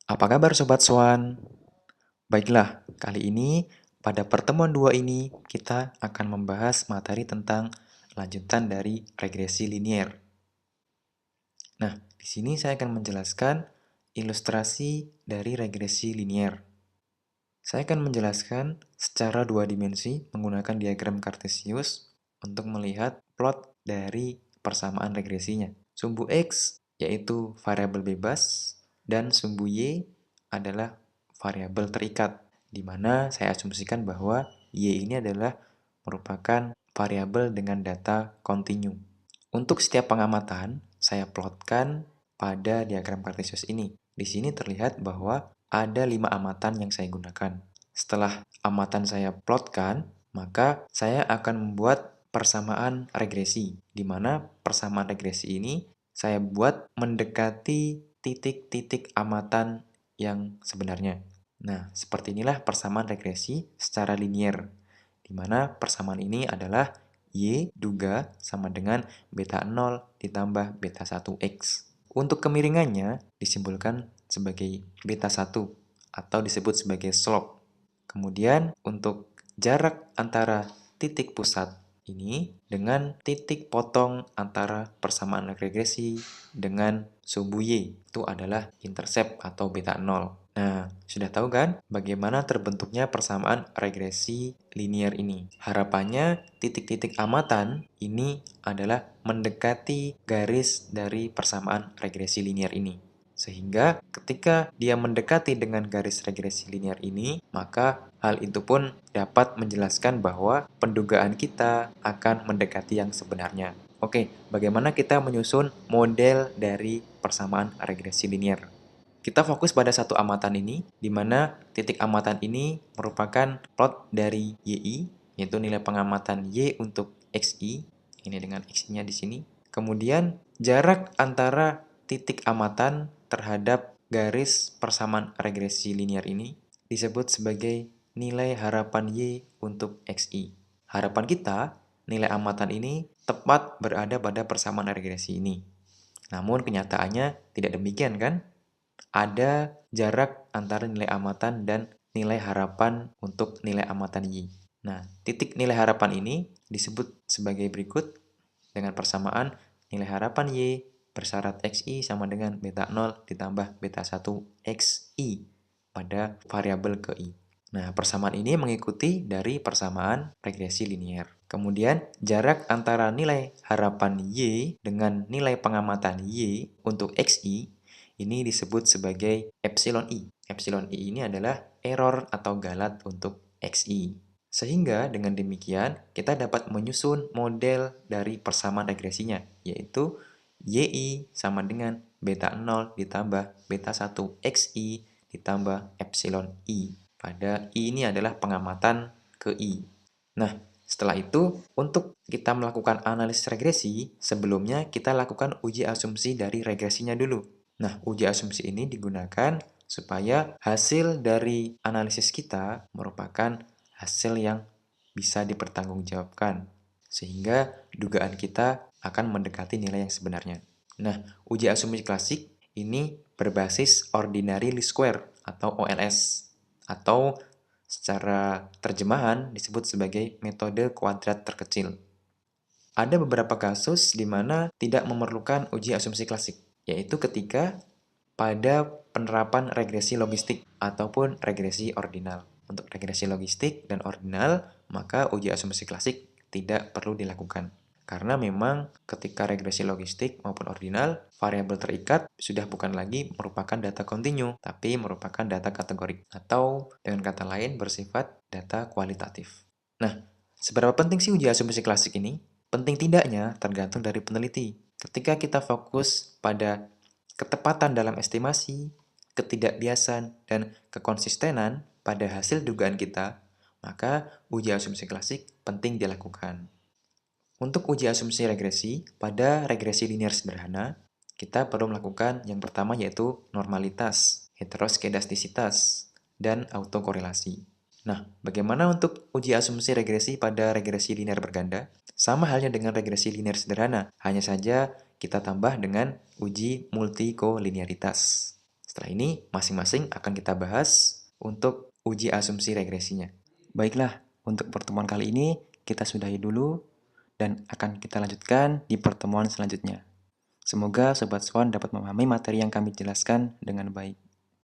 Apa kabar Sobat Swan? Baiklah, kali ini pada pertemuan 2 ini kita akan membahas materi tentang lanjutan dari regresi linier. Nah, di sini saya akan menjelaskan ilustrasi dari regresi linier. Saya akan menjelaskan secara 2 dimensi menggunakan diagram Kartesius untuk melihat plot dari persamaan regresinya. Sumbu X yaitu variabel bebas dan sumbu Y adalah variabel terikat, di mana saya asumsikan bahwa Y ini adalah merupakan variabel dengan data kontinu. Untuk setiap pengamatan, saya plotkan pada diagram Kartesius ini. Di sini terlihat bahwa ada 5 amatan yang saya gunakan. Setelah amatan saya plotkan, maka saya akan membuat persamaan regresi, di mana persamaan regresi ini saya buat mendekati titik-titik amatan yang sebenarnya. Nah, seperti inilah persamaan regresi secara linier, di mana persamaan ini adalah Y duga sama dengan beta 0 ditambah beta 1X. Untuk kemiringannya disimbolkan sebagai beta 1 atau disebut sebagai slope. Kemudian untuk jarak antara titik pusat ini dengan titik potong antara persamaan regresi dengan sumbu Y itu adalah intercept atau beta 0. Nah, sudah tahu kan bagaimana terbentuknya persamaan regresi linier ini? Harapannya titik-titik amatan ini adalah mendekati garis dari persamaan regresi linier ini. Sehingga ketika dia mendekati dengan garis regresi linier ini, maka hal itu pun dapat menjelaskan bahwa pendugaan kita akan mendekati yang sebenarnya. Oke, bagaimana kita menyusun model dari persamaan regresi linier? Kita fokus pada satu amatan ini, di mana titik amatan ini merupakan plot dari YI, yaitu nilai pengamatan Y untuk XI, ini dengan XI-nya di sini. Kemudian jarak antara titik amatan terhadap garis persamaan regresi linier ini disebut sebagai nilai harapan Y untuk XI. Harapan kita, nilai amatan ini tepat berada pada persamaan regresi ini. Namun kenyataannya tidak demikian kan? Ada jarak antara nilai amatan dan nilai harapan untuk nilai amatan Y. Nah, titik nilai harapan ini disebut sebagai berikut dengan persamaan nilai harapan Y bersyarat XI sama dengan beta 0 ditambah beta 1 XI pada variabel ke I. Nah, persamaan ini mengikuti dari persamaan regresi linier. Kemudian, jarak antara nilai harapan Y dengan nilai pengamatan Y untuk XI ini disebut sebagai epsilon I. Epsilon I ini adalah error atau galat untuk XI. Sehingga dengan demikian kita dapat menyusun model dari persamaan regresinya, yaitu YI sama dengan beta 0 ditambah beta 1 XI ditambah epsilon I. Pada I ini adalah pengamatan ke I. Nah, setelah itu, untuk kita melakukan analisis regresi, sebelumnya kita lakukan uji asumsi dari regresinya dulu. Nah, uji asumsi ini digunakan supaya hasil dari analisis kita merupakan hasil yang bisa dipertanggungjawabkan, sehingga dugaan kita akan mendekati nilai yang sebenarnya. Nah, uji asumsi klasik ini berbasis ordinary least square atau OLS, atau secara terjemahan disebut sebagai metode kuadrat terkecil. Ada beberapa kasus di mana tidak memerlukan uji asumsi klasik, yaitu ketika pada penerapan regresi logistik ataupun regresi ordinal. Untuk regresi logistik dan ordinal, maka uji asumsi klasik tidak perlu dilakukan. Karena memang ketika regresi logistik maupun ordinal, variabel terikat sudah bukan lagi merupakan data kontinu, tapi merupakan data kategorik, atau dengan kata lain bersifat data kualitatif. Nah, seberapa penting sih uji asumsi klasik ini? Penting tidaknya tergantung dari peneliti. Ketika kita fokus pada ketepatan dalam estimasi, ketidakbiasan, dan kekonsistenan pada hasil dugaan kita, maka uji asumsi klasik penting dilakukan. Untuk uji asumsi regresi, pada regresi linear sederhana, kita perlu melakukan yang pertama yaitu normalitas, heteroskedastisitas, dan autokorelasi. Nah, bagaimana untuk uji asumsi regresi pada regresi linear berganda? Sama halnya dengan regresi linear sederhana, hanya saja kita tambah dengan uji multikolinearitas. Setelah ini, masing-masing akan kita bahas untuk uji asumsi regresinya. Baiklah, untuk pertemuan kali ini kita sudahi dulu dan akan kita lanjutkan di pertemuan selanjutnya. Semoga Sobat Swan dapat memahami materi yang kami jelaskan dengan baik.